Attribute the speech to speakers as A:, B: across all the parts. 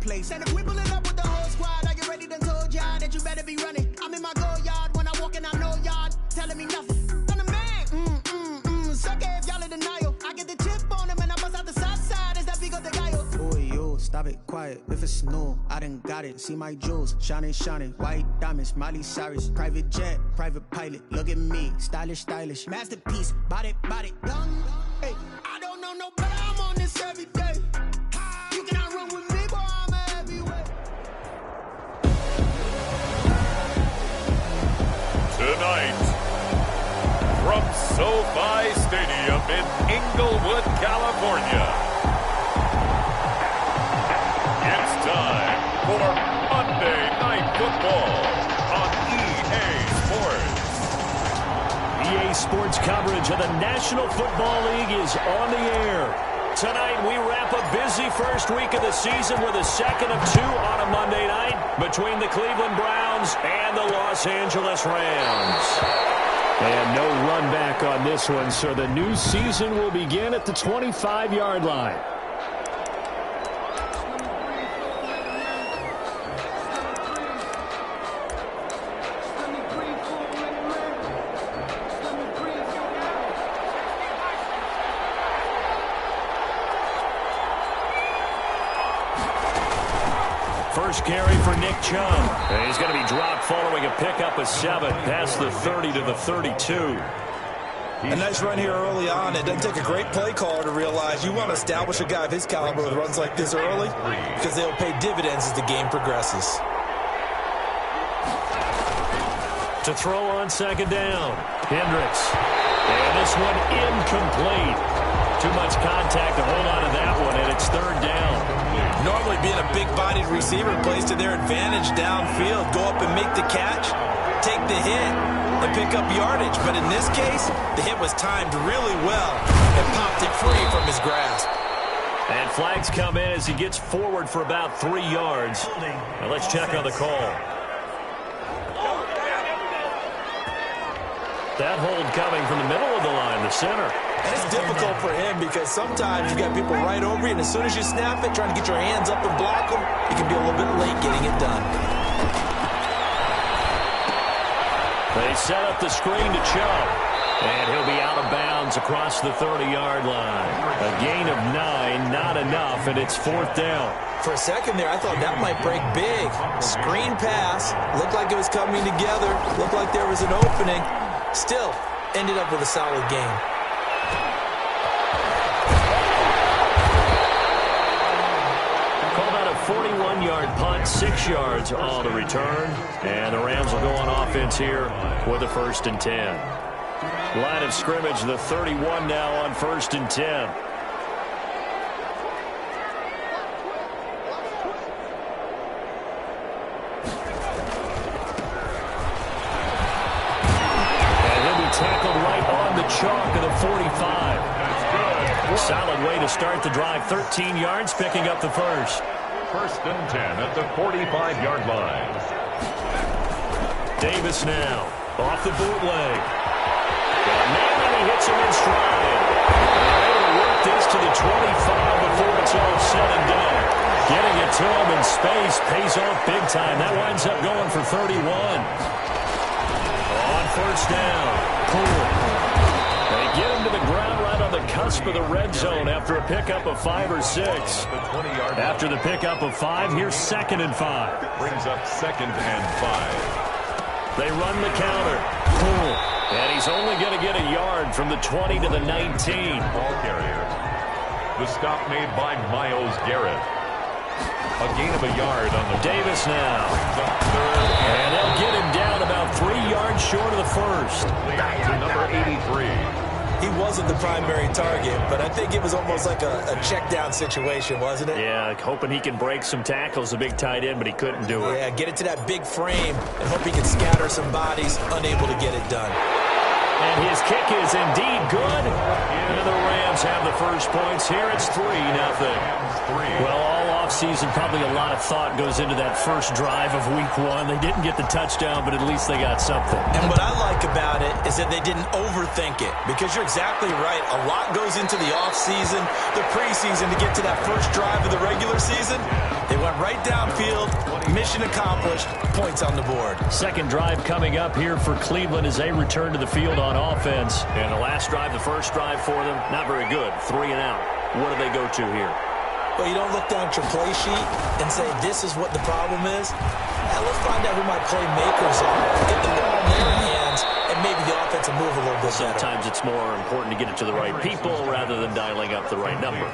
A: place. And if we pulling up with the whole squad, I get ready to told y'all that you better be running. I'm in my go yard when I walk in, I know y'all telling me nothing. I'm the man, suck it if y'all in denial. I get the chip on him and I bust out the south side. Is that big of the guy?
B: Oh, yo, stop it, quiet. If it's snow, I done got it. See my jewels, shining, shining. White diamonds, Miley Cyrus. Private jet, private pilot. Look at me, stylish, stylish. Masterpiece, body, young. Hey, I don't know no better. I'm on this every day. You cannot run with me, boy. I'm a heavyweight.
C: Tonight, from SoFi Stadium in Inglewood, California, it's time for Monday Night Football on EA Sports.
D: EA Sports coverage of the National Football League is on the air. Tonight, we wrap a busy first week of the season with a second of two on a Monday night between the Cleveland Browns and the Los Angeles Rams. And no run back on this one, so the new season will begin at the 25-yard line. First carry for Nick Chubb. And he's going to be dropped following a pickup of 7 past the 30 to the 32.
E: A nice run here early on. It doesn't take a great play caller to realize you want to establish a guy of his caliber with runs like this early because they'll pay dividends as the game progresses.
D: To throw on second down, Hendricks. And this one incomplete. Too much contact to hold on to that one, and it's third down.
E: Normally being a big-bodied receiver plays to their advantage downfield. Go up and make the catch, take the hit, and pick up yardage. But in this case, the hit was timed really well and popped it free from his grasp.
D: And flags come in as he gets forward for about 3 yards. Now let's check on the call. That hold coming from the middle of the line, the center.
E: And it's difficult for him because sometimes you got people right over you, and as soon as you snap it, trying to get your hands up and block them, it can be a little bit late getting it done.
D: They set up the screen to Chubb, and he'll be out of bounds across the 30-yard line. A gain of 9, not enough, and it's fourth down.
E: For a second there, I thought that might break big. Screen pass, looked like it was coming together, looked like there was an opening. Still, ended up with a solid game.
D: Called out a 41-yard punt, 6 yards on the return. And the Rams will go on offense here with a 1st and 10. Line of scrimmage, the 31 now on 1st and 10. Tackled right on the chalk of the 45. Solid way to start the drive. 13 yards, picking up the first.
C: 1st and 10 at the 45-yard line.
D: Davis now off the bootleg. And he hits him in stride. They're able to work this to the 25 before it's all said and done. Getting it to him in space pays off big time. That winds up going for 31. On 1st down. They get him to the ground right on the cusp of the red zone after a pickup of 5 or 6. After the pickup of 5, here's 2nd and 5.
C: Brings up 2nd and 5.
D: They run the counter. And he's only going to get a yard from the 20 to the 19.
C: Ball carrier. The stop made by Myles Garrett. A gain of a yard on the
D: Davis now. And they'll get him down about 3 yards short of the first.
C: Back to number 83.
E: He wasn't the primary target, but I think it was almost like a check down situation, wasn't it?
D: Yeah, hoping he can break some tackles, a big tight end, but he couldn't do it.
E: Yeah, get it to that big frame and hope he can scatter some bodies, unable to get it done.
D: And his kick is indeed good. And the Rams have the first points here. It's 3-0. Well, all offseason, probably a lot of thought goes into that first drive of week 1. They didn't get the touchdown, but at least they got something.
E: And what I like about it is that they didn't overthink it, because you're exactly right. A lot goes into the offseason, the preseason to get to that first drive of the regular season. They went drive right downfield. Mission accomplished. Points on the board.
D: Second drive coming up here for Cleveland as they return to the field on offense. And the last drive, the first drive for them, not very good. 3 and out. What do they go to here?
E: Well, you don't look down at your play sheet and say, this is what the problem is. Now, let's find out who my playmakers are. Get the ball in their hands, and maybe the offense will move a little bit better.
D: Sometimes it's more important to get it to the right people rather than dialing up the right number.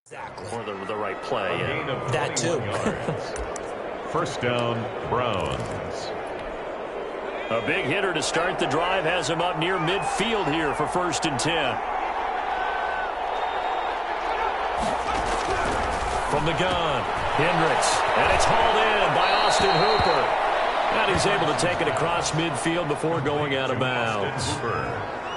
E: Exactly.
D: Or the right play, yeah.
E: That too.
C: First down, Browns.
D: A big hitter to start the drive has him up near midfield here for 1st and 10. From the gun, Hendricks, and it's hauled in by Austin Hooper. And he's able to take it across midfield before going out of bounds.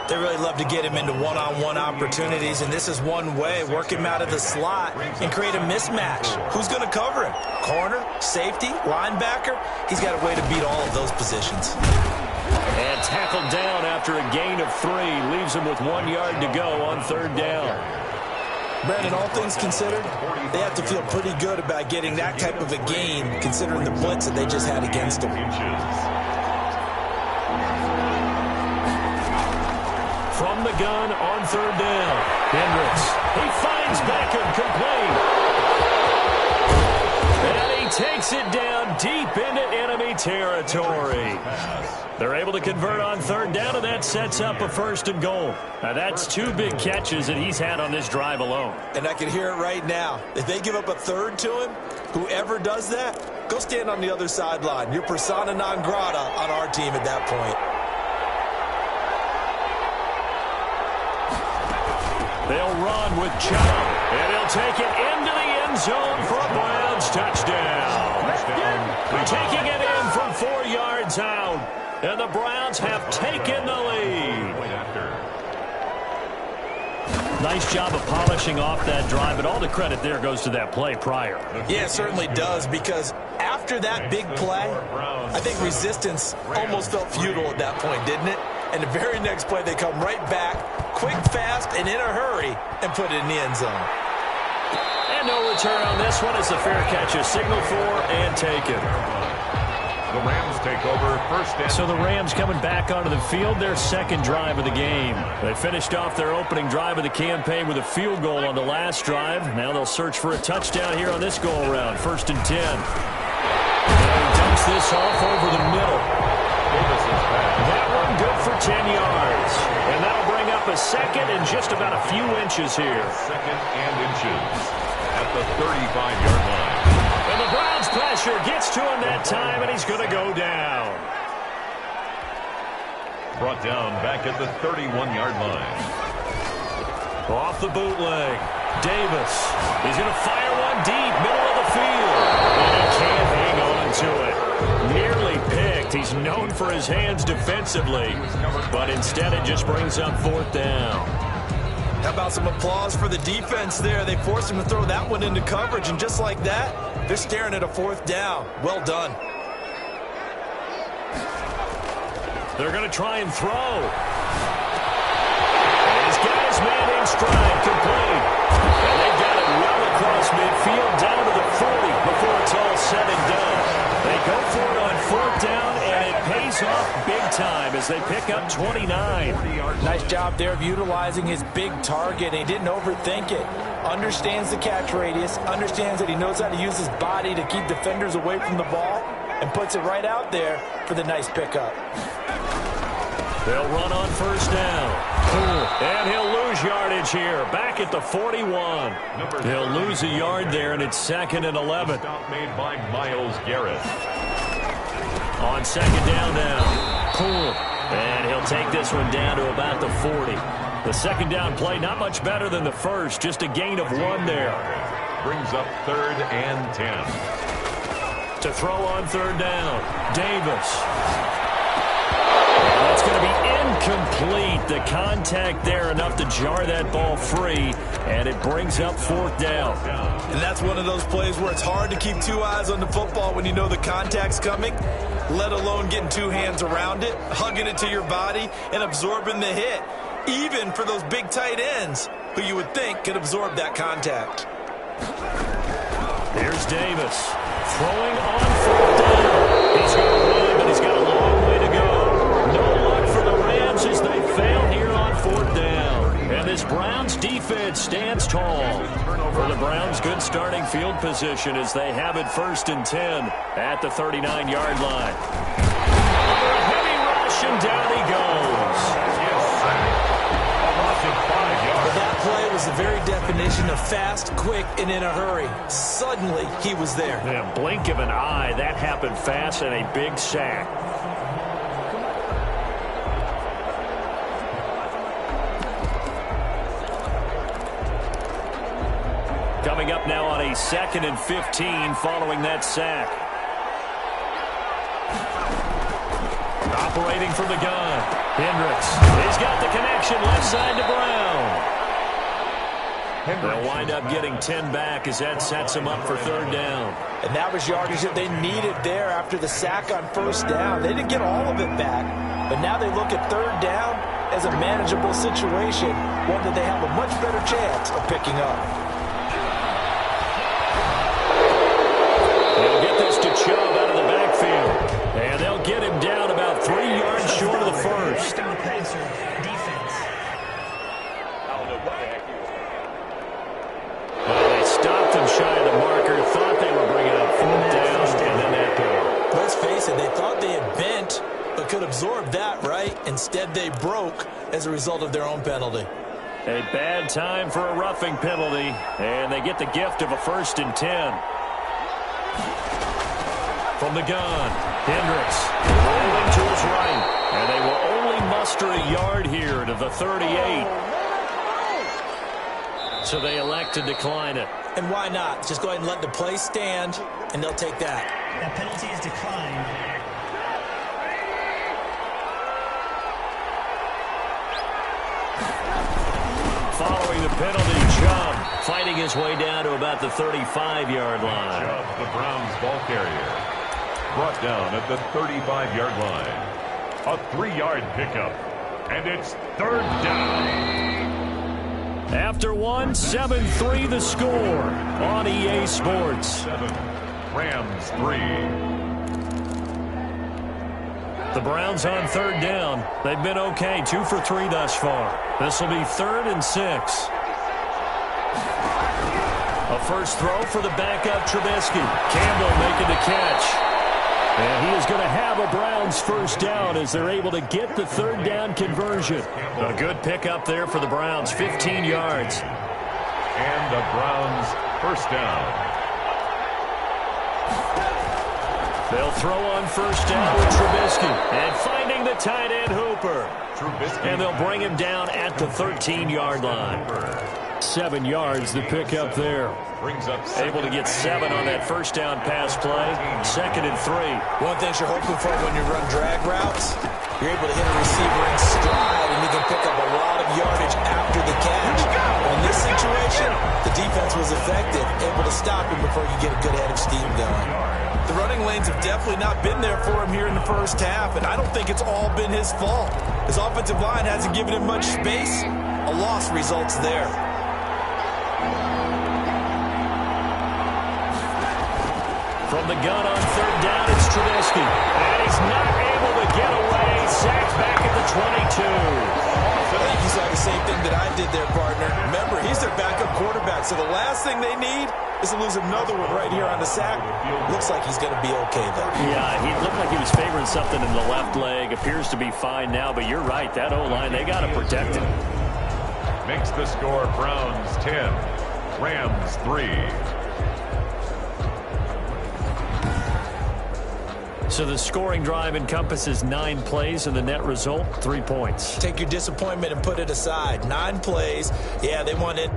E: They really love to get him into one-on-one opportunities, and this is one way. Work him out of the slot and create a mismatch. Who's going to cover him? Corner, safety, linebacker? He's got a way to beat all of those positions.
D: And tackled down after a gain of 3. Leaves him with 1 yard to go on 3rd down.
E: Brandon, all things considered, they have to feel pretty good about getting that type of a gain, considering the blitz that they just had against them.
D: From the gun on 3rd down. Hendricks. He finds Beckham complete. And he takes it down deep into enemy territory. They're able to convert on 3rd down, and that sets up a 1st and goal. Now, that's 2 big catches that he's had on this drive alone.
E: And I can hear it right now. If they give up a 3rd to him, whoever does that, go stand on the other sideline. You're persona non grata on our team at that point.
D: They'll run with Chubb, and he'll take it into the end zone for a Browns touchdown. Taking it in from 4 yards out, and the Browns have taken the lead. Nice job of polishing off that drive, but all the credit there goes to that play prior.
E: Yeah, it certainly does, because after that big play, I think resistance almost felt futile at that point, didn't it? And the very next play, they come right back, quick, fast, and in a hurry, and put it in the end zone.
D: And no return on this one as the fair catch is signaled for and taken.
C: The Rams take over 1st and...
D: So the Rams coming back onto the field, their 2nd drive of the game. They finished off their opening drive of the campaign with a field goal on the last drive. Now they'll search for a touchdown here on this go-around, 1st and 10. And he dumps this off over the middle. That one good for 10 yards. And that'll bring up a 2nd and just about a few inches here.
C: 2nd and inches at the 35-yard line.
D: And the Browns pressure gets to him that time, and he's going to go down.
C: Brought down back at the 31-yard line.
D: Off the bootleg. Davis. He's going to fire one deep, middle of the field. known for his hands defensively, but instead it just brings up 4th down.
E: How about some applause for the defense there? They forced him to throw that one into coverage, and just like that, they're staring at a 4th down. Well done.
D: They're going to try and throw. And he's got his man in stride, complete. And they've got it well across midfield, down to the 40 before it's all said and done. They go for it on 4th down, and it pays off big time as they pick up 29.
E: Nice job there of utilizing his big target. He didn't overthink it. Understands the catch radius, understands that he knows how to use his body to keep defenders away from the ball, and puts it right out there for the nice pickup.
D: They'll run on 1st down. And he'll lose yardage here, back at the 41. He'll lose a yard there, and it's 2nd and 11.
C: Stop made by Myles Garrett.
D: On 2nd down now. And he'll take this one down to about the 40. The 2nd down play, not much better than the first, just a gain of 1 there.
C: Brings up 3rd and 10.
D: To throw on 3rd down, Davis. And that's going to be incomplete. The contact there enough to jar that ball free, and it brings up 4th down.
E: And that's one of those plays where it's hard to keep 2 eyes on the football when you know the contact's coming, let alone getting 2 hands around it, hugging it to your body, and absorbing the hit, even for those big tight ends who you would think could absorb that contact.
D: Here's Davis throwing on 4th down. He's going to run, but he's got a long way to go. No luck for the Rams as they fail here on 4th down. And this Browns defense stands tall. For the Browns, good starting field position as they have it 1st and 10 at the 39-yard line. Under a heavy rush, and down he goes.
E: But that play was the very definition of fast, quick, and in a hurry. Suddenly, he was there.
D: In a blink of an eye, that happened fast, and a big sack. Coming up now on a 2nd and 15 following that sack. Operating from the gun, Hendricks. He's got the connection left side to Brown. They'll wind up getting 10 back as that sets them up for 3rd down.
E: And that was yardage that they needed there after the sack on 1st down. They didn't get all of it back, but now they look at 3rd down as a manageable situation, one that they have a much better chance of picking up.
D: They'll get this to Chubb out of the backfield. And they'll get him down about 3 yards short of the first. Well, they stopped him shy of the marker, thought they were bringing up 4th down, and then that goal.
E: Let's face it, they thought they had bent, but could absorb that, right? Instead, they broke as a result of their own penalty.
D: A bad time for a roughing penalty, and they get the gift of a 1st and 10. From the gun, Hendricks rolling to his right, and they will only muster a yard here to the 38. So they elect to decline it.
E: And why not? Just go ahead and let the play stand, and they'll take that.
A: That penalty is declined.
D: Following the penalty, Chubb fighting his way down to about the 35-yard line.
C: Chubb, the Browns ball carrier, brought down at the 35-yard line. A 3-yard pickup, and it's 3rd down.
D: After one, 7-3 the score on EA Sports.
C: 7, Rams 3.
D: The Browns on 3rd down. They've been okay, 2 for 3 thus far. This will be 3rd and 6. A first throw for the backup Trubisky. Campbell making the catch. And he is going to have a Browns 1st down as they're able to get the 3rd down conversion. A good pickup there for the Browns, 15 yards.
C: And the Browns 1st down.
D: They'll throw on 1st down with Trubisky. And finding the tight end Hooper.
C: Trubisky.
D: And they'll bring him down at the 13-yard line. 7 yards, the pickup there.
C: brings up
D: Able to get 7 on that first down pass play. 2nd and 3.
E: One thing you're hoping for when you run drag routes, you're able to hit a receiver in stride, and you can pick up a lot of yardage after the catch. Well, in this situation, the defense was effective, able to stop him before you get a good head of steam going. The running lanes have definitely not been there for him here in the first half, and I don't think it's all been his fault. His offensive line hasn't given him much space. A loss results there.
D: From the gun on 3rd down, it's Trubisky. And he's not able to get away. Sacked back at the 22.
E: I think you saw the same thing that I did there, partner. Remember, he's their backup quarterback, so the last thing they need is to lose another one right here on the sack. Looks like he's going to be okay, though.
D: Yeah, he looked like he was favoring something in the left leg. Appears to be fine now, but you're right. That O-line, they got to protect it.
C: Makes the score Browns 10, Rams 3.
D: So the scoring drive encompasses 9 plays, and the net result, 3 points.
E: Take your disappointment and put it aside. 9 plays. Yeah, they won it.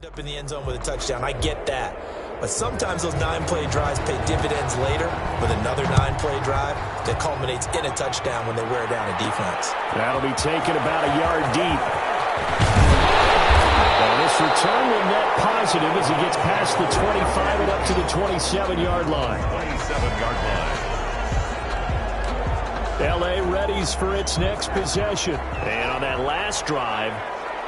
E: Up in the end zone with a touchdown. I get that. But sometimes those 9-play drives pay dividends later with another 9-play drive that culminates in a touchdown when they wear down a defense.
D: That'll be taken about a yard deep. Well, this return will net positive as he gets past the 25 and up to the 27-yard line.
C: 27-yard line.
D: L.A. readies for its next possession. And on that last drive,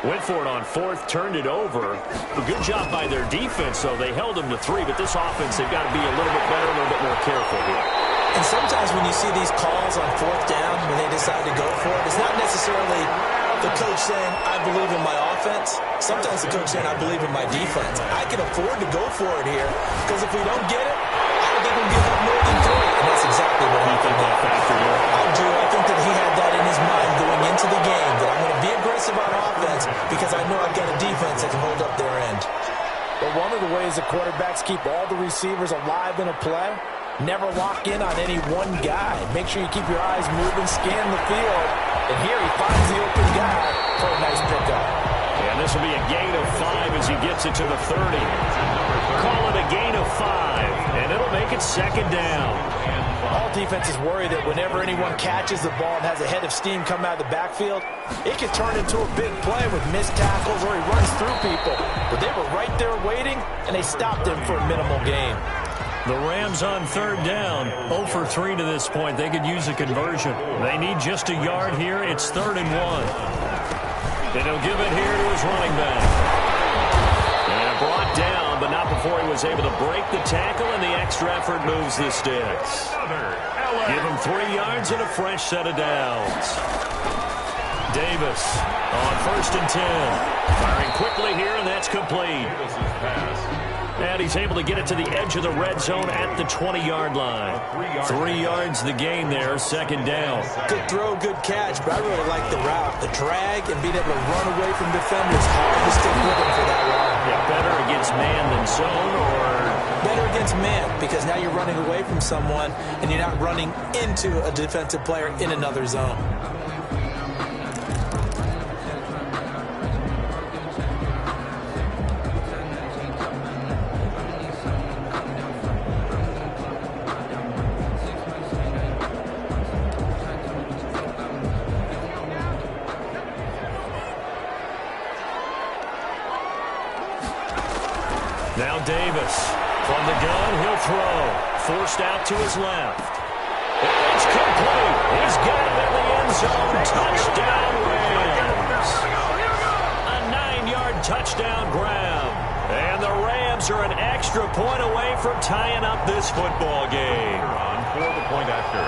D: went for it on 4th, turned it over. A good job by their defense, though. They held them to 3, but this offense, they've got to be a little bit better, a little bit more careful here.
E: And sometimes when you see these calls on 4th down, when they decide to go for it, it's not necessarily the coach saying, I believe in my offense. Sometimes the coach saying, I believe in my defense. I can afford to go for it here, because if we don't get it, I don't think we'll give up more than 3. And that's exactly what happened there. I do. I think that he had that in his mind going into the game, that I'm going to be aggressive on offense because I know I've got a defense that can hold up their end.
F: But one of the ways the quarterbacks keep all the receivers alive in a play, never lock in on any one guy. Make sure you keep your eyes moving, scan the field, and here he finds the open guy for a nice pickup.
D: And this will be a gain of 5 as he gets it to the 30. Call it a gain of 5, and it'll make it 2nd down.
F: All defenses worry that whenever anyone catches the ball and has a head of steam come out of the backfield, it can turn into a big play with missed tackles or he runs through people. But they were right there waiting, and they stopped him for a minimal gain.
D: The Rams on 3rd down, 0 for 3 to this point. They could use a conversion. They need just a yard here. It's 3rd and 1. And he'll give it here to his running back. And brought down, but not before he was able to break the tackle, and the extra effort moves the sticks. Give him 3 yards and a fresh set of downs. Davis on 1st and 10. Firing quickly here, and that's complete. And he's able to get it to the edge of the red zone at the 20-yard line. 3 yards the gain there, 2nd down.
E: Good throw, good catch, but I really like the route. The drag and being able to run away from defenders. Hard to stick with him for that long.
D: Yeah, better against man than zone, or
E: better against man, because now you're running away from someone and you're not running into a defensive player in another zone.
D: now Davis from the gun, he'll throw. Forced out to his left. It's complete. He's got it in the end zone. Touchdown Rams. A 9-yard touchdown grab. And the Rams are an extra point away from tying up this football game.
C: On for the point after.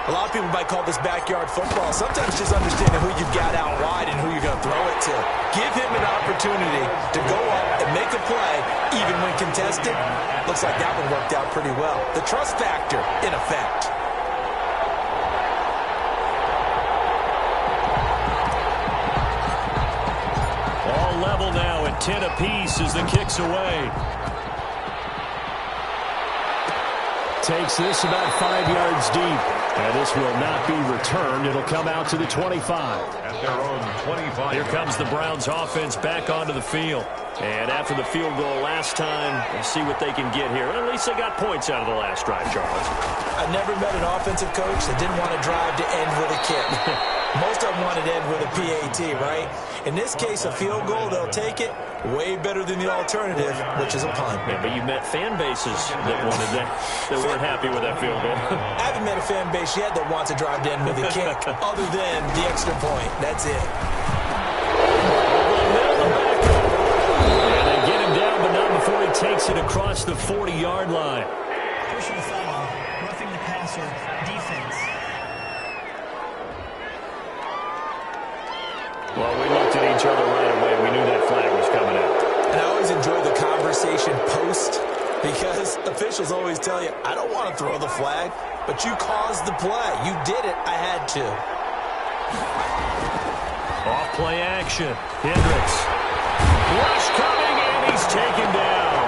F: A lot of people might call this backyard football. Sometimes just understanding who you've got out wide and who you're going to throw it to. Give him an opportunity to go up and make a play, even when contested. Looks like that one worked out pretty well. The trust factor in effect.
D: All level now at 10 apiece as the kick's away. Takes this about 5 yards deep. And this will not be returned. It'll come out to the 25.
C: At their own 25.
D: Here comes the Browns offense back onto the field. And after the field goal last time, we'll see what they can get here. At least they got points out of the last drive, Charles.
F: I never met an offensive coach that didn't want to drive to end with a kick. Most of them wanted to end with a PAT, right? In this case, a field goal, they'll take it. Way better than the alternative, which is a punt.
D: Yeah, but you met fan bases that wanted that weren't happy with that field goal.
F: I haven't met a fan base yet that wants to drive to end with a kick other than the extra point. That's it.
D: And they get him down, but not before he takes it across the 40-yard line.
G: Personal foul, roughing the passer, defense.
D: Well, we looked at each other right away. We knew that flag was coming out.
F: And I always enjoy the conversation post because officials always tell you, I don't want to throw the flag, but you caused the play. You did it. I had to.
D: Off play action. Hendricks. Rush coming, and he's taken down.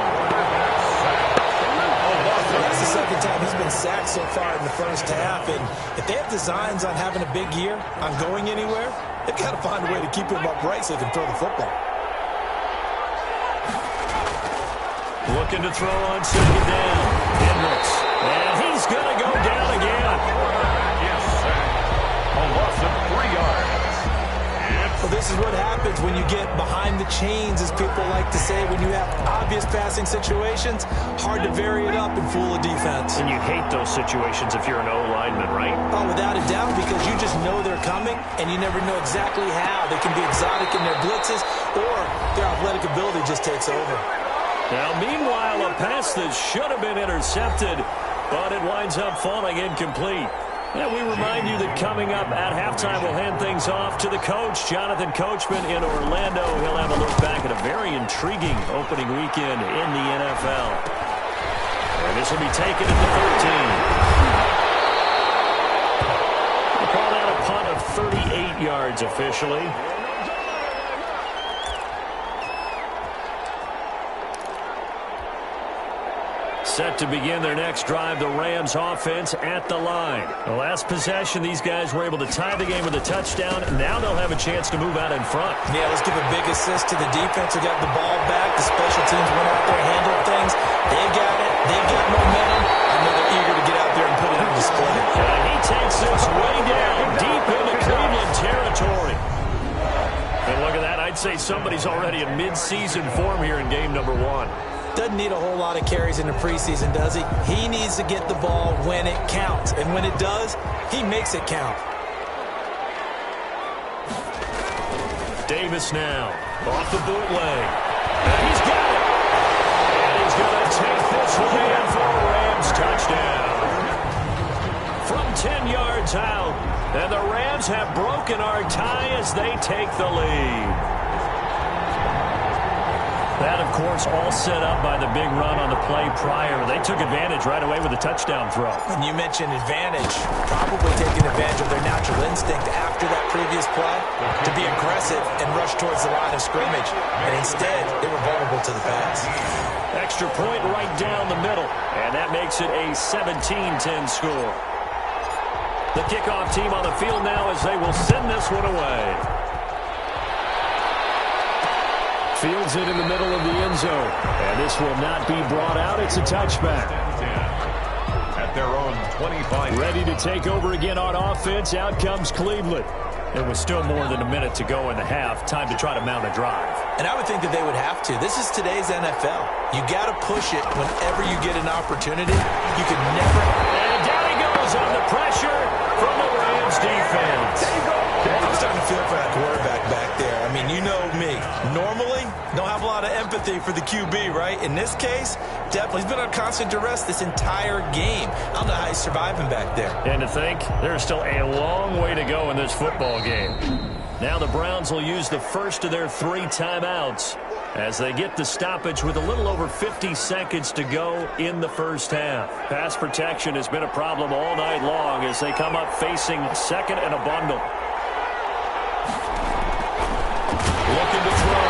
F: That's the second time he's been sacked so far in the first half. And if they have designs on having a big year, on going anywhere, they've got to find a way to keep him upright so they can throw the football.
D: Looking to throw on second down. Hendricks. And he's going to go down again.
C: Yes, a loss of 3 yards.
F: Well, this is what happens when you get behind the chains, as people like to say, when you have obvious passing situations. Hard to vary it up and fool a defense.
D: And you hate those situations if you're an O-lineman, right?
F: Oh, without a doubt, because you just know they're coming, and you never know exactly how. They can be exotic in their blitzes, or their athletic ability just takes over.
D: Now, meanwhile, a pass that should have been intercepted, but it winds up falling incomplete. And we remind you that coming up at halftime, we'll hand things off to the coach, Jonathan Coachman in Orlando. He'll have a look back at a very intriguing opening weekend in the NFL. And this will be taken at the 13. We'll call that a punt of 38 yards officially. Set to begin their next drive, the Rams offense at the line. The last possession, these guys were able to tie the game with a touchdown. Now they'll have a chance to move out in front.
F: Yeah, let's give a big assist to the defense who got the ball back. The special teams went out there and handled things. They got it. They've got momentum. I know they're eager to get out there and put it on display.
D: And he takes this way down, deep into Cleveland territory. And look at that. I'd say somebody's already in mid-season form here in game number 1.
F: Doesn't need a whole lot of carries in the preseason, does he? He needs to get the ball when it counts. And when it does, he makes it count.
D: Davis now, off the bootleg. And he's got it. And he's going to take this one in for a Rams touchdown. From 10 yards out. And the Rams have broken our tie as they take the lead. That, of course, all set up by the big run on the play prior. They took advantage right away with a touchdown throw.
F: And you mentioned advantage, probably taking advantage of their natural instinct after that previous play to be aggressive and rush towards the line of scrimmage. And instead, they were vulnerable to the pass.
D: Extra point right down the middle. And that makes it a 17-10 score. The kickoff team on the field now as they will send this one away. Fields it in the middle of the end zone. And this will not be brought out. It's a touchback.
C: At their own 25.
D: Ready to take over again on offense. Out comes Cleveland. It was still more than a minute to go in the half. Time to try to mount a drive.
F: And I would think that they would have to. This is today's NFL. You got to push it whenever you get an opportunity. You can never.
D: And down he goes on the pressure from the Rams defense.
F: I'm starting to feel for that quarterback back there. I mean, you know me.
E: Normally, don't have a lot of empathy for the QB, right? In this case, definitely. He's been on constant duress this entire game. I don't know how he's surviving back there.
D: And to think, there's still a long way to go in this football game. Now the Browns will use the first of their 3 timeouts as they get the stoppage with a little over 50 seconds to go in the first half. Pass protection has been a problem all night long as they come up facing second and a bundle. Looking to throw.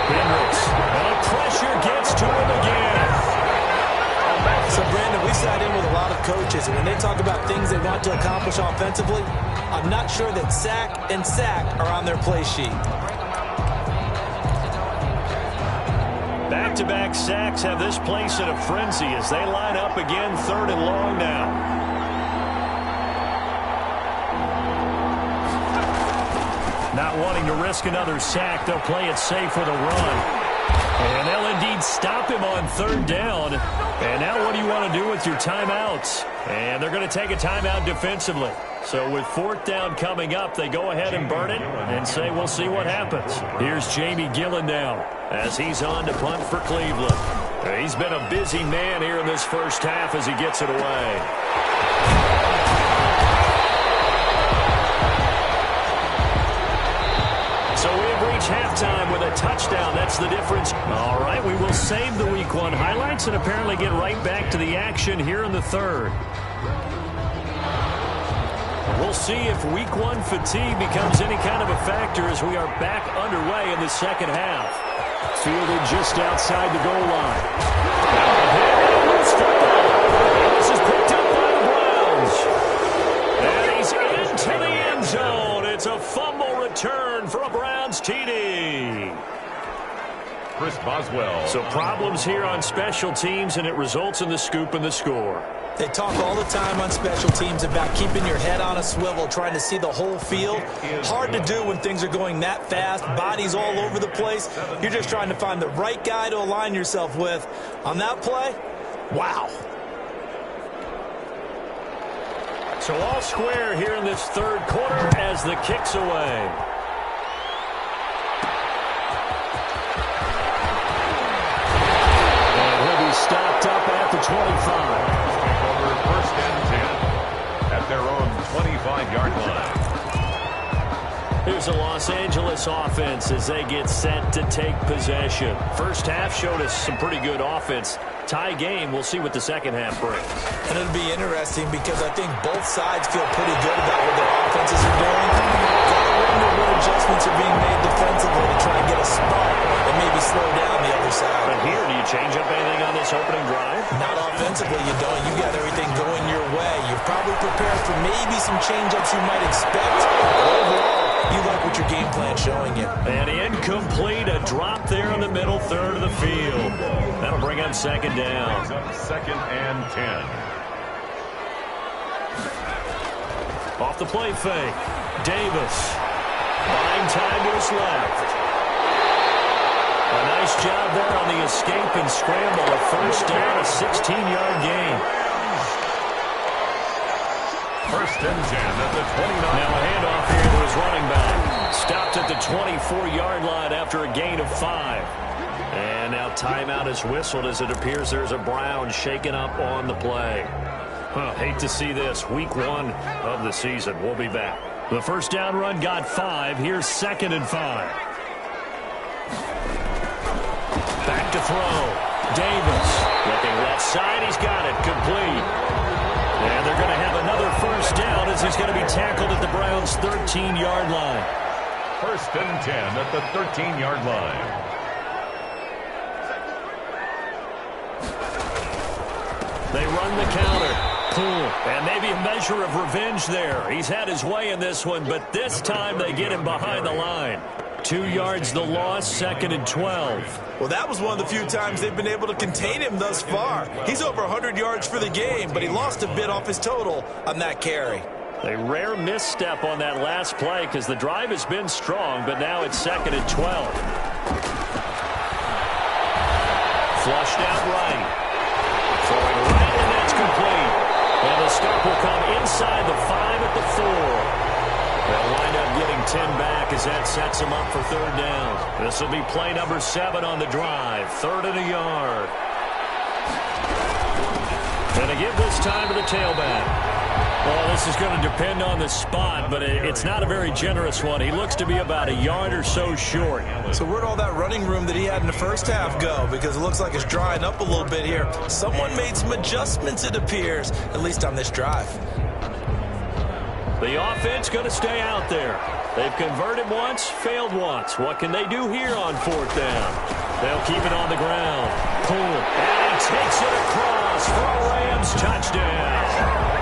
D: Hendricks. And pressure gets to him again.
F: So, Brandon, we sat in with a lot of coaches, and when they talk about things they want to accomplish offensively, I'm not sure that sack and sack are on their play sheet.
D: Back-to-back sacks have this place in a frenzy as they line up again 3rd and long now. Not wanting to risk another sack, they'll play it safe with a run. And they'll indeed stop him on 3rd down. And now what do you want to do with your timeouts? And they're going to take a timeout defensively. So with 4th down coming up, they go ahead and burn it and say we'll see what happens. Here's Jamie Gillen now as he's on to punt for Cleveland. He's been a busy man here in this first half as he gets it away. So we have reached halftime with a touchdown. That's the difference. All right, we will save the Week 1 highlights and apparently get right back to the action here in the 3rd. We'll see if Week 1 fatigue becomes any kind of a factor as we are back underway in the second half. Fielded just outside the goal line. This is picked up by the Browns. And he's into the end zone. It's a fumble return for a Browns TD.
C: Chris Boswell.
D: So problems here on special teams, and it results in the scoop and the score.
F: They talk all the time on special teams about keeping your head on a swivel, trying to see the whole field. Hard to do when things are going that fast, bodies all over the place. You're just trying to find the right guy to align yourself with. On that play, wow.
D: So all square here in this 3rd quarter as the kick's away. And he'll be stopped up at the 25.
C: First and 10 at their own 25-yard line.
D: Here's the Los Angeles offense as they get set to take possession. First half showed us some pretty good offense. Tie game, we'll see what the second half brings.
F: And it'll be interesting because I think both sides feel pretty good about what their offenses are doing. Gotta wonder what adjustments are being made defensively to try and get a spark and maybe slow down the other side.
D: But here, do you change up anything on this opening drive?
F: Not offensively, you don't. You got everything going your way. You've probably prepared for maybe some change-ups you might expect. Overall, you like what your game plan's showing you.
D: And incomplete, a drop there in the middle third of the field. That'll bring up 2nd down.
C: 2nd and 10.
D: Off the play fake. Davis. Buying time to his left. A nice job there on the escape and scramble. A first down, a 16-yard gain.
C: First and 10 at the 29.
D: Now a handoff here to his running back. Stopped at the 24-yard line after a gain of 5. And now timeout is whistled as it appears there's a Brown shaken up on the play. Hate to see this. Week 1 of the season. We'll be back. The first down run got 5. Here's 2nd and 5. Back to throw. Davis looking left side. He's got it. Complete. And they're going to have another first down as he's going to be tackled at the Browns' 13-yard line.
C: First and 10 at the 13-yard line.
D: They run the counter. And maybe a measure of revenge there. He's had his way in this one, but this time they get him behind the line. 2 yards the loss, 2nd and 12.
E: Well, that was one of the few times they've been able to contain him thus far. He's over 100 yards for the game, but he lost a bit off his total on that carry.
D: A rare misstep on that last play because the drive has been strong, but now it's 2nd and 12. Flushed out right. Throwing right, and that's complete. And the stop will come inside the 5 at the 4. They'll wind up getting 10 back as that sets them up for third down. This will be play number 7 on the drive. 3rd and a yard. Going to give this time to the tailback. Well, this is going to depend on the spot, but it's not a very generous one. He looks to be about a yard or so short.
E: So where'd all that running room that he had in the first half go? Because it looks like it's drying up a little bit here. Someone made some adjustments, it appears, at least on this drive.
D: The offense going to stay out there. They've converted once, failed once. What can they do here on 4th down? They'll keep it on the ground. Pull. And he takes it across for a Rams touchdown.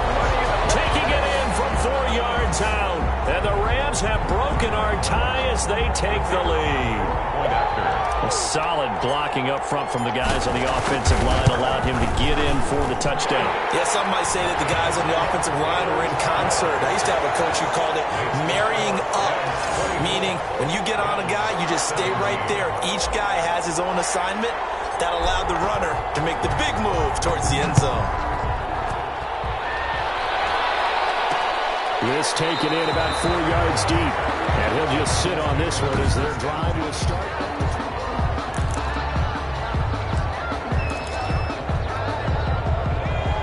D: Taking it in from 4 yards out. And the Rams have broken our tie as they take the lead. A solid blocking up front from the guys on the offensive line allowed him to get in for the touchdown.
E: Yeah, some might say that the guys on the offensive line were in concert. I used to have a coach who called it marrying up, meaning when you get on a guy, you just stay right there. Each guy has his own assignment. That allowed the runner to make the big move towards the end zone.
D: This taken in about 4 yards deep. And he'll just sit on this one as their drive will start.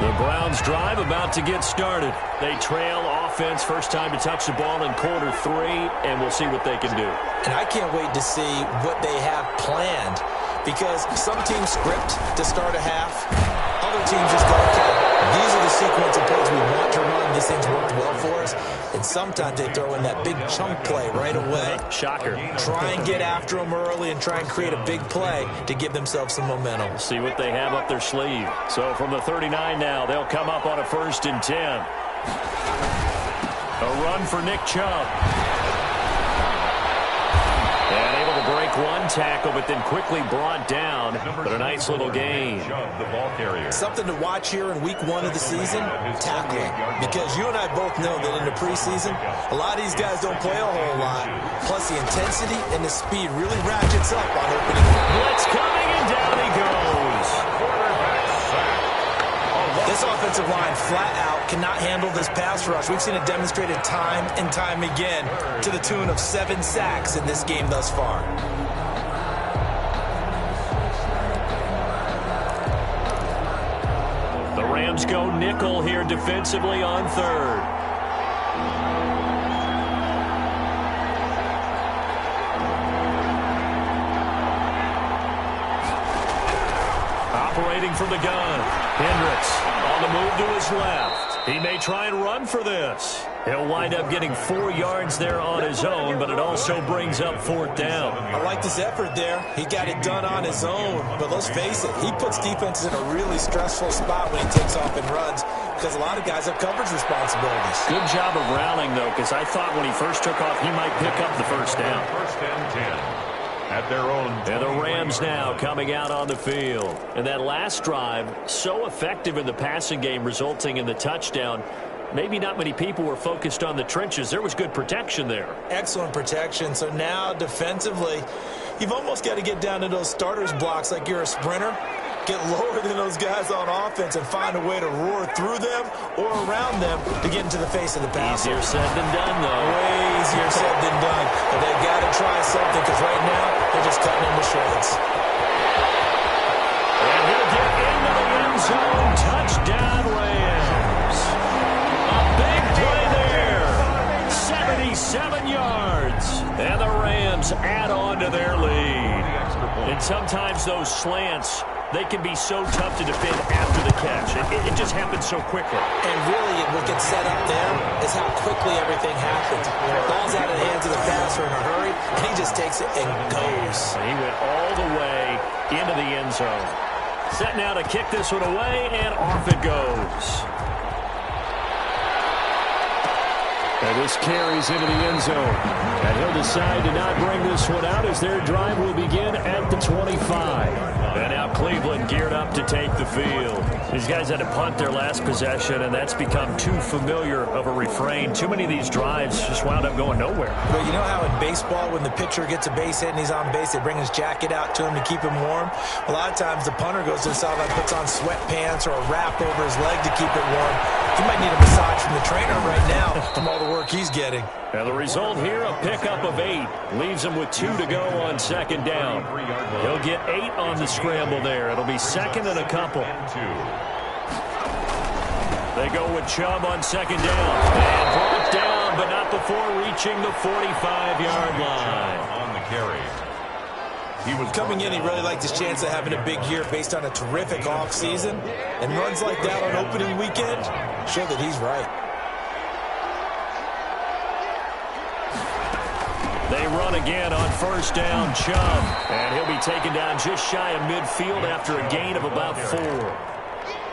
D: The Browns drive about to get started. They trail offense, first time to touch the ball in quarter 3, and we'll see what they can do.
E: And I can't wait to see what they have planned, because some teams script to start a half. Other teams just go, okay, these are the sequence of plays we want to run. These things worked well for us. And sometimes they throw in that big chunk play right away.
D: Shocker.
E: Try and get after them early and try and create a big play to give themselves some momentum.
D: We'll see what they have up their sleeve. So from the 39 now, they'll come up on a 1st and 10. A run for Nick Chubb. And able to break one tackle, but then quickly brought down. But a nice little gain.
E: Something to watch here in week 1 of the season, tackling. Because you and I both know that in the preseason, a lot of these guys don't play a whole lot. Plus the intensity and the speed really ratchets up on opening.
D: Blitz coming, and down he goes.
E: This offensive line flat out cannot handle this pass rush. We've seen it demonstrated time and time again to the tune of 7 sacks in this game thus far.
D: The Rams go nickel here defensively on 3rd. Operating from the gun. Hendricks on the move to his left. He may try and run for this. He'll wind up getting 4 yards there on his own, but it also brings up 4th down.
E: I like this effort there. He got it done on his own. But let's face it, he puts defenses in a really stressful spot when he takes off and runs, because a lot of guys have coverage responsibilities.
D: Good job of rallying, though, because I thought when he first took off, he might pick up the 1st down.
C: 1st and 10. At their own.
D: And the Rams now coming out on the field. And that last drive, so effective in the passing game, resulting in the touchdown. Maybe not many people were focused on the trenches. There was good protection there.
E: Excellent protection. So now defensively, you've almost got to get down to those starters blocks like you're a sprinter. Get lower than those guys on offense and find a way to roar through them or around them to get into the face of the passer.
D: Easier said than done, though.
E: Way easier said than done. But they've got to try something, because right now they're just cutting them to shreds.
D: And he'll get into the end zone. Touchdown, Rams. A big play there. 77 yards. And the Rams add on to their lead. And sometimes those slants, they can be so tough to defend after the catch. It just happens so quickly.
E: And really, what gets set up there is how quickly everything happens. Ball's out of the hands of the passer in a hurry, and he just takes it and goes.
D: He went all the way into the end zone. Set now to kick this one away, and off it goes. And this carries into the end zone. And he'll decide to not bring this one out as their drive will begin at the 25. And now Cleveland geared up to take the field. These guys had to punt their last possession, and that's become too familiar of a refrain. Too many of these drives just wound up going nowhere.
E: But you know how in baseball, when the pitcher gets a base hit and he's on base, they bring his jacket out to him to keep him warm? A lot of times the punter goes to the sideline, puts on sweatpants or a wrap over his leg to keep it warm.
F: He might need a massage from the trainer right now from all the work he's getting.
D: And the result here, a pickup of 8. Leaves him with 2 to go on second down. He'll get 8 on the scramble there. It'll be second and a couple. They go with Chubb on second down. And brought down, but not before reaching the 45-yard line.
C: On the carry. He was
E: coming in, he really liked his chance of having a big year based on a terrific offseason. And runs like that on opening weekend show that he's right.
D: They run again on first down, Chubb. And he'll be taken down just shy of midfield after a gain of about 4.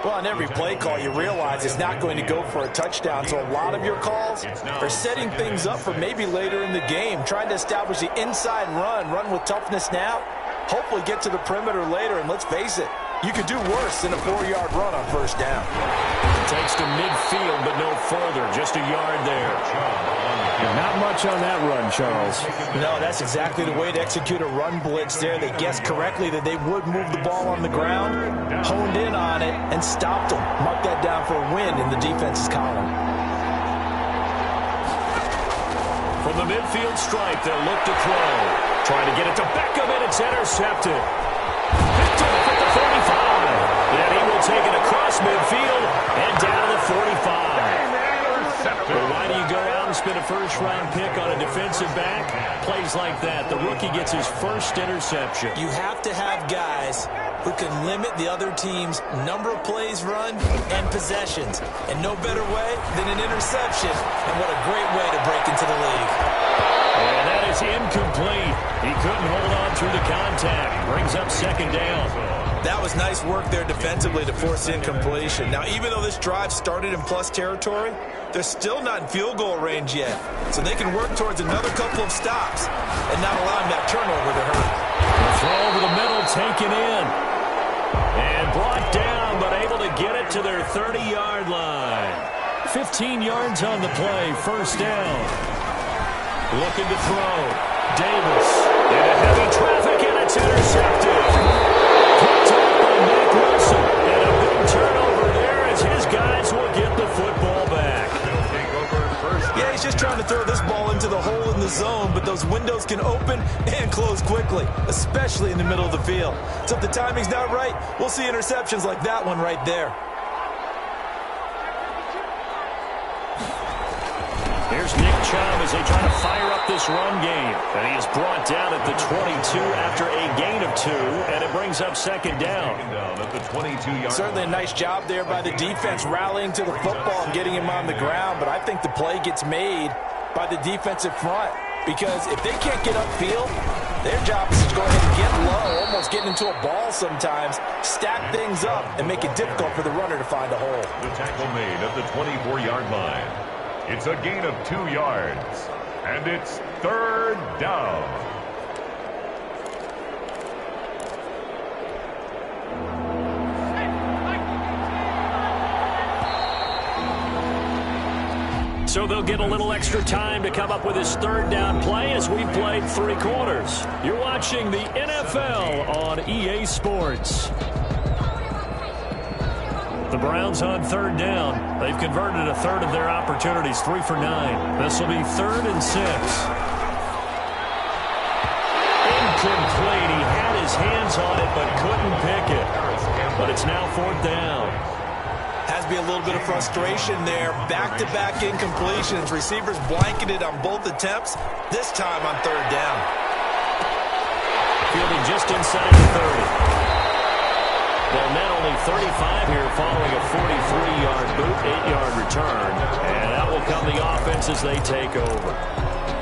F: Well, on every play call, you realize it's not going to go for a touchdown. So a lot of your calls are setting things up for maybe later in the game, trying to establish the inside run with toughness now, hopefully get to the perimeter later. And let's face it, you could do worse than a 4-yard run on first down.
D: Takes to midfield, but no further. Just a yard there. Not much on that run, Charles.
F: No, that's exactly the way to execute a run blitz there. They guessed correctly that they would move the ball on the ground, honed in on it, and stopped them. Mark that down for a win in the defense's column.
D: From the midfield stripe, they'll look to throw. Trying to get it to Beckham, and it's intercepted. Picked off at the 45. And he will take it across midfield and down to the 45. Well, why do you go out and spend a first-round pick on a defensive back? Plays like that. The rookie gets his first interception.
E: You have to have guys who can limit the other team's number of plays run and possessions. And no better way than an interception. And what a great way to break into the league.
D: And that is incomplete. He couldn't hold on through the contact. Brings up second down.
E: That was nice work there defensively to force incompletion. Now, even though this drive started in plus territory, they're still not in field goal range yet. So they can work towards another couple of stops and not allowing that turnover to hurt.
D: The throw over the middle, taken in. And brought down, but able to get it to their 30-yard line. 15 yards on the play, first down. Looking to throw. Davis into heavy traffic, and it's intercepted. Picked up by Nick Wilson. And a big turnover there as his guys will get the football back.
E: Yeah, he's just trying to throw this ball into the hole in the zone, but those windows can open and close quickly, especially in the middle of the field. So if the timing's not right, we'll see interceptions like that one right there.
D: Here's Nick Chubb as they try to fire up this run game. And he is brought down at the 22 after a gain of 2, and it brings up second down.
C: At the 22-yard.
F: Certainly a nice job there by the defense rallying to the football and getting him on the ground, but I think the play gets made by the defensive front because if they can't get upfield, their job is to go ahead and get low, almost getting into a ball sometimes, stack things up, and make it difficult for the runner to find a hole.
C: The tackle made at the 24-yard line. It's a gain of 2 yards, and it's third down.
D: So they'll get a little extra time to come up with his third down play as we played 3 quarters. You're watching the NFL on EA Sports. The Browns on third down. They've converted a third of their opportunities, 3 for 9. This will be 3rd and 6. Incomplete. He had his hands on it but couldn't pick it. But it's now 4th down.
E: Has to be a little bit of frustration there. Back-to-back incompletions. Receivers blanketed on both attempts, this time on 3rd down.
D: Fielding just inside the 30. Well, net only 35 here following a 43-yard boot, 8-yard return. And that will come the offense as they take over.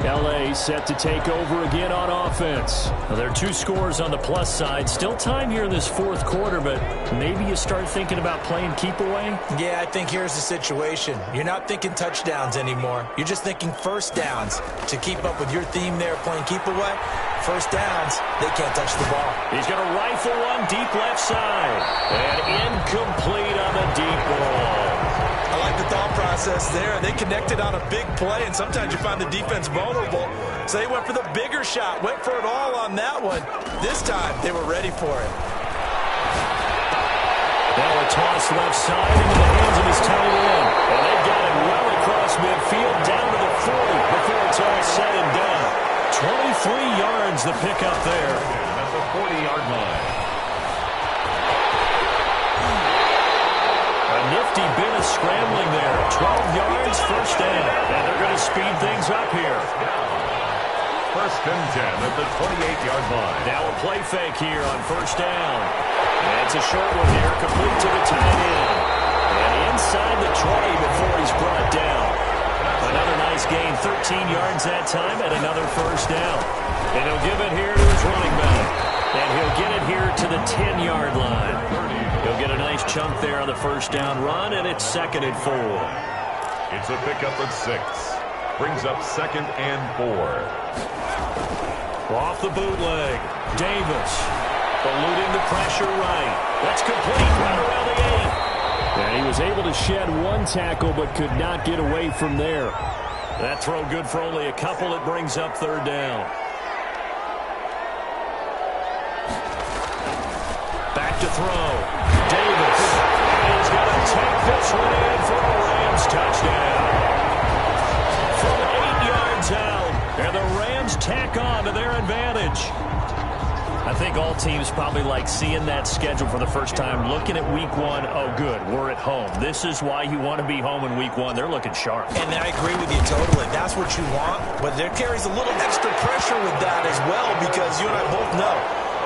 D: L.A. set to take over again on offense. Now, there are 2 scores on the plus side. Still time here in this 4th quarter, but maybe you start thinking about playing keep away?
F: Yeah, I think here's the situation. You're not thinking touchdowns anymore. You're just thinking first downs. To keep up with your theme there, playing keep away, first downs, they can't touch the ball.
D: He's going to rifle one deep left side. And incomplete on the deep ball.
E: I like the thought process there. They connected on a big play, and sometimes you find the defense vulnerable. So they went for the bigger shot, went for it all on that one. This time, they were ready for it.
D: Now a toss left side into the hands of his tight end. And they've got it well across midfield, down to the 40 before it's all said and done. 23 yards the pickup there.
C: At the 40-yard line.
D: A nifty bit of scrambling there. 12 yards, first down. And they're going to speed things up here.
C: First and 10 at the 28-yard line.
D: Now a play fake here on first down. And it's a short one here, complete to the tight end. And inside the 20 before he's brought down. Another nice gain, 13 yards that time, and another first down. And he'll give it here to his running back. And he'll get it here to the 10-yard line. He'll get a nice chunk there on the first down run, and it's 2nd and 4.
C: It's a pickup of 6. Brings up 2nd and 4.
D: Off the bootleg, Davis eluding the pressure right. That's complete right around the 8. And he was able to shed one tackle but could not get away from there. That throw good for only a couple. It brings up 3rd down. Back to throw. Davis. And he's going to take this one in for a Rams touchdown. From 8 yards out. And the Rams tack on to their advantage. I think all teams probably like seeing that schedule for the first time, looking at week 1. Oh, good, we're at home. This is why you want to be home in week 1. They're looking sharp.
F: And I agree with you totally. That's what you want. But there carries a little extra pressure with that as well, because you and I both know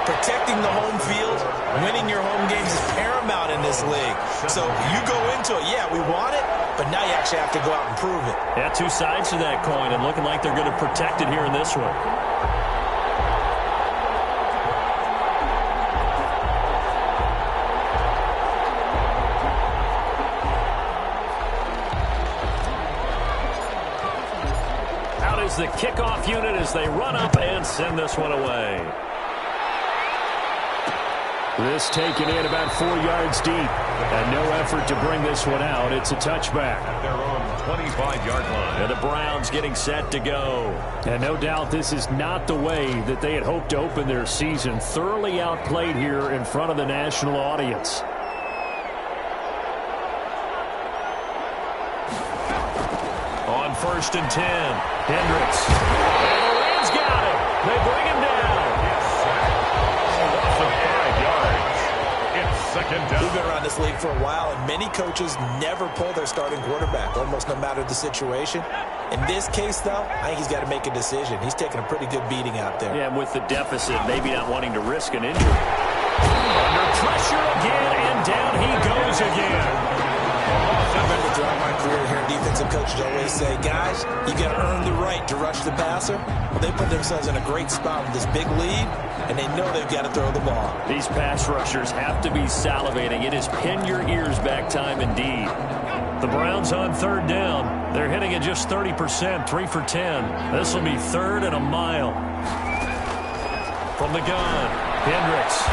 F: protecting the home field, winning your home games is paramount in this league. So you go into it, yeah, we want it, but now you actually have to go out and prove it.
D: Yeah, two sides to that coin, and looking like they're going to protect it here in this one. Out is the kickoff unit as they run up and send this one away. This taken in about 4 yards deep. And no effort to bring this one out. It's a touchback.
C: At their own 25-yard line.
D: And the Browns getting set to go. And no doubt this is not the way that they had hoped to open their season. Thoroughly outplayed here in front of the national audience. On 1st and 10, Hendricks. And the Rams got him. They bring him down.
F: We've been around this league for a while, and many coaches never pull their starting quarterback, almost no matter the situation. In this case, though, I think he's got to make a decision. He's taking a pretty good beating out there.
D: Yeah, and with the deficit, maybe not wanting to risk an injury. Under pressure again, and down he goes again.
F: I remember throughout my career here, defensive coaches always say, guys, you got to earn the right to rush the passer. Well, they put themselves in a great spot with this big lead, and they know they've got to throw the ball.
D: These pass rushers have to be salivating. It is pin your ears back time indeed. The Browns on 3rd down. They're hitting at just 30%, 3 for 10. This will be 3rd and a mile. From the gun, Hendricks.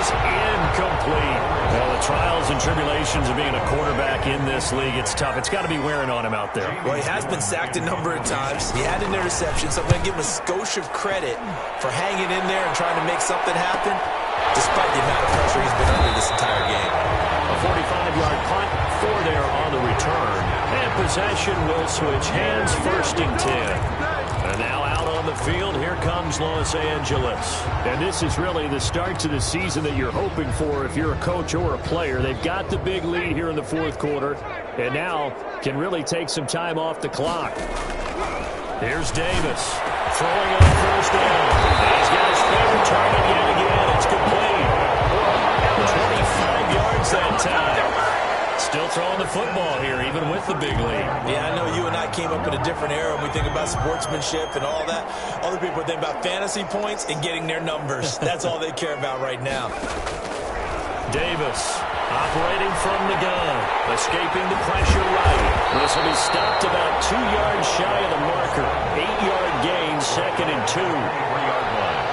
D: Incomplete. Well, the trials and tribulations of being a quarterback in this league, it's tough. It's got to be wearing on him out there.
F: Well, he has been sacked a number of times. He had an interception, so I'm going to give him a skosh of credit for hanging in there and trying to make something happen, despite the amount of pressure he's been under this entire game.
D: A 45-yard punt, 4 there on the return. And possession will switch hands, 1st and 10. And now out on the field, here comes Los Angeles.
H: And this is really the start to the season that you're hoping for if you're a coach or a player. They've got the big lead here in the 4th quarter, and now can really take some time off the clock.
D: Here's Davis throwing on 1st down. He's got his favorite target yet again. It's complete. 25 yards that time. Still throwing the football here, even with the big lead.
F: Yeah, I know you and I came up in a different era when we think about sportsmanship and all that. Other people think about fantasy points and getting their numbers. That's all they care about right now.
D: Davis operating from the gun, escaping the pressure right. This will be stopped about 2 yards shy of the marker. 8-yard gain, 2nd and 2.
C: 3-yard line.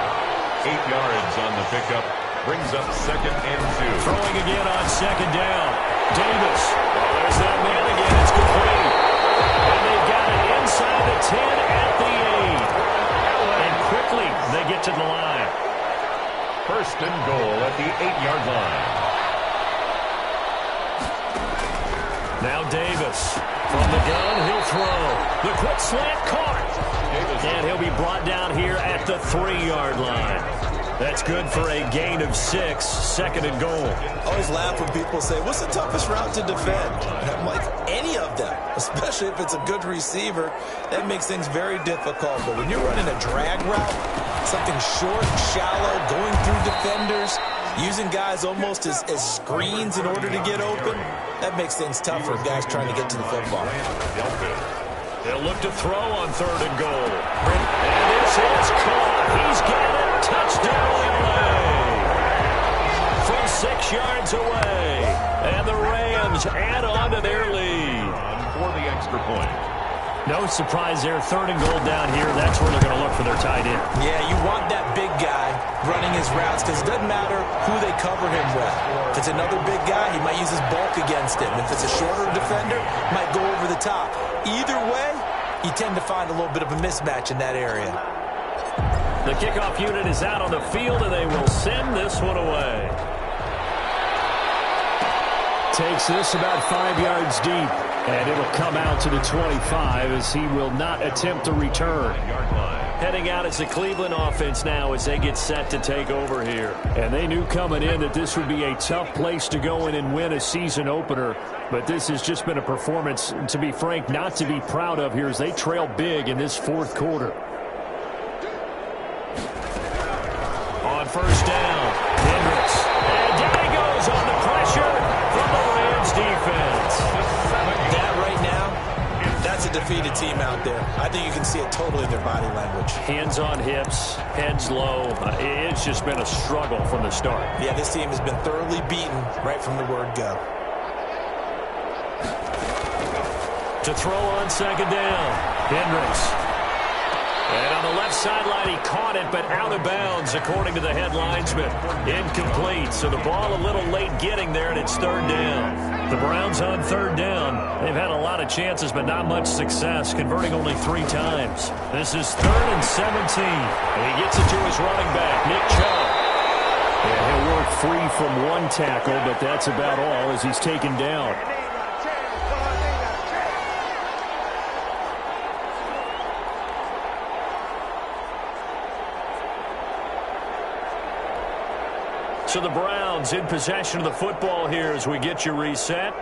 C: 8 yards on the pickup. Brings up 2nd and 2.
D: Throwing again on 2nd down. Davis. Oh, there's that man again. It's complete. And they've got it inside the 10 at the 8. And quickly they get to the line.
C: 1st and goal at the 8-yard line.
D: Now Davis from the gun, he'll throw. The quick slant caught. And he'll be brought down here at the 3-yard line. That's good for a gain of 6, 2nd and goal.
E: I always laugh when people say, what's the toughest route to defend? And I'm like, any of them, especially if it's a good receiver. That makes things very difficult. But when you're running a drag route, something short, shallow, going through defenders, using guys almost as screens in order to get open, that makes things tough for guys trying to get to the football.
D: They'll look to throw on 3rd and goal. And this is caught. He's got it. Touchdown, LA. From 6 yards away. And the Rams add on to their lead.
C: For the extra point.
D: No surprise there. 3rd and goal down here. That's where they're going to look for their tight end.
E: Yeah, you want that big guy running his routes because it doesn't matter who they cover him with. If it's another big guy, he might use his bulk against him. If it's a shorter defender, he might go over the top. Either way, you tend to find a little bit of a mismatch in that area.
D: The kickoff unit is out on the field, and they will send this one away.
H: Takes this about 5 yards deep, and it'll come out to the 25 as he will not attempt to return.
D: Heading out as the Cleveland offense now as they get set to take over here.
H: And they knew coming in that this would be a tough place to go in and win a season opener. But this has just been a performance, to be frank, not to be proud of here as they trail big in this 4th quarter.
D: On 1st down, Hendricks. And down he goes on the pressure from the Rams defense.
E: That right now, that's a defeated team out there. I think you can see it totally in their body language.
D: Hands on hips, heads low. It's just been a struggle from the start.
E: Yeah, this team has been thoroughly beaten right from the word go.
D: To throw on 2nd down, Hendricks. And on the left sideline, he caught it, but out of bounds, according to the head linesman. Incomplete, so the ball a little late getting there, and it's 3rd down. The Browns on 3rd down. They've had a lot of chances, but not much success, converting only 3 times. This is 3rd and 17, and he gets it to his running back, Nick Chubb.
H: And he'll work free from 1 tackle, but that's about all as he's taken down.
D: So the Browns in possession of the football here as we get you reset.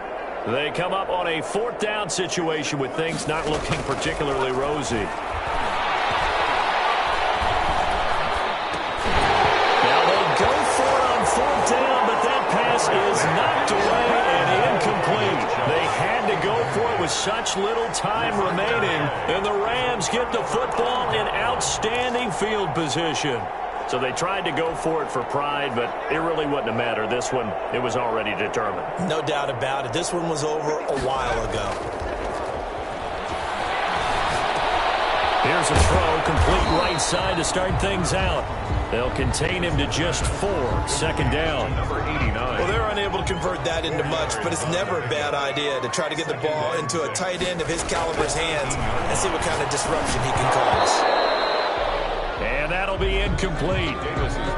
D: They come up on a 4th down situation with things not looking particularly rosy. Now they go for it on 4th down, but that pass is knocked away and incomplete. They had to go for it with such little time remaining, and the Rams get the football in outstanding field position. So they tried to go for it for pride, but it really wouldn't have mattered. This one, it was already determined.
E: No doubt about it. This one was over a while ago.
D: Here's a throw, complete right side to start things out. They'll contain him to just 4, 2nd down.
C: Number 89.
E: Well, they're unable to convert that into much, but it's never a bad idea to try to get the ball into a tight end of his caliber's hands and see what kind of disruption he can cause.
D: And that'll be incomplete.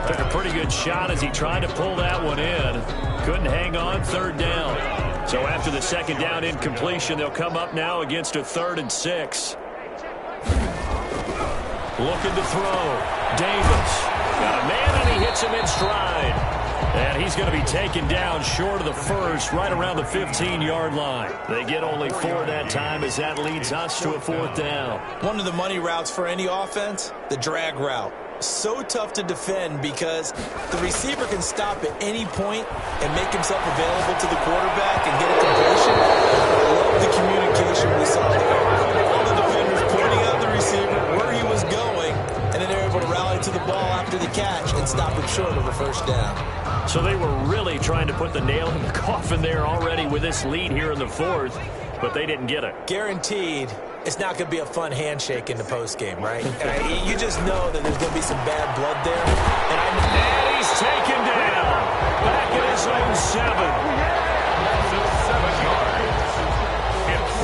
D: Took a pretty good shot as he tried to pull that one in. Couldn't hang on 3rd down. So after the 2nd down incompletion, they'll come up now against a 3rd and 6. Looking to throw. Davis. Got a man and he hits him in stride. And he's going to be taken down short of the 1st, right around the 15-yard line. They get only 4 that time as that leads us to a 4th down.
E: One of the money routes for any offense, the drag route. So tough to defend because the receiver can stop at any point and make himself available to the quarterback and get a completion. I love the communication we saw there. All the defenders pointing out the receiver where he was going, and then they're able to rally to the ball after the catch and stop him short of a 1st down.
D: So they were really trying to put the nail in the coffin there already with this lead here in the 4th, but they didn't get it.
E: Guaranteed, it's not going to be a fun handshake in the postgame, right? You just know that there's going to be some bad blood there.
D: And he's taken down. Back at his own 7.
C: 7 yards.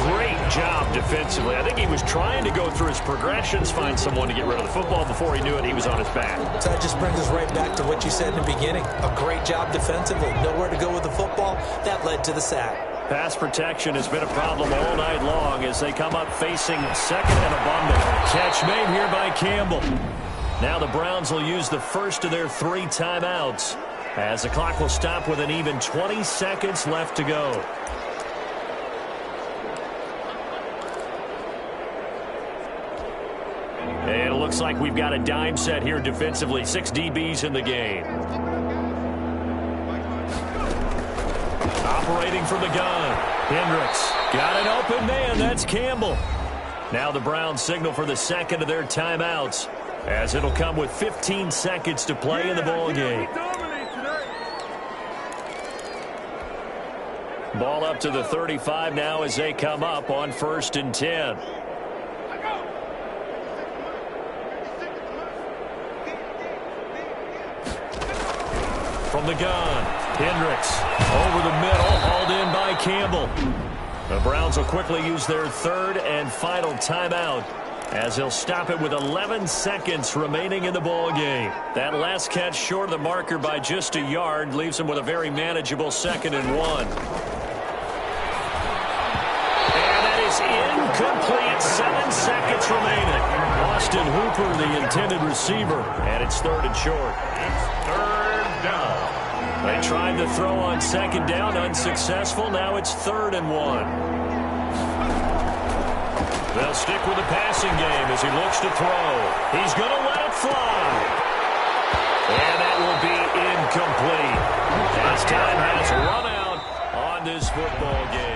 D: Great job defensively. I think he was trying to go through his progressions, find someone to get rid of the football. Before he knew it, he was on his back.
E: So that just brings us right back to what you said in the beginning. A great job defensively. Nowhere to go with the football. That led to the sack.
H: Pass protection has been a problem all night long as they come up facing second and a bundle. Catch made here by Campbell. Now the Browns will use the first of their 3 timeouts as the clock will stop with an even 20 seconds left to go. And it looks like we've got a dime set here defensively. 6 DBs in the game. Operating from the gun. Hendricks got an open man. That's Campbell. Now the Browns signal for the second of their timeouts as it'll come with 15 seconds to play in the ball game. Ball up to the 35 now as they come up on 1st and 10. From the gun, Hendricks over the middle, hauled in by Campbell. The Browns will quickly use their 3rd and final timeout as they'll stop it with 11 seconds remaining in the ball game. That last catch short of the marker by just a yard leaves them with a very manageable 2nd and 1. And that is incomplete. 7 seconds remaining. Austin Hooper, the intended receiver, and it's 3rd and short.
C: It's 3rd down.
H: They tried to throw on 2nd down, unsuccessful. Now it's 3rd and 1. They'll stick with the passing game as he looks to throw. He's going to let it fly. And that will be incomplete as time has run out on this football game.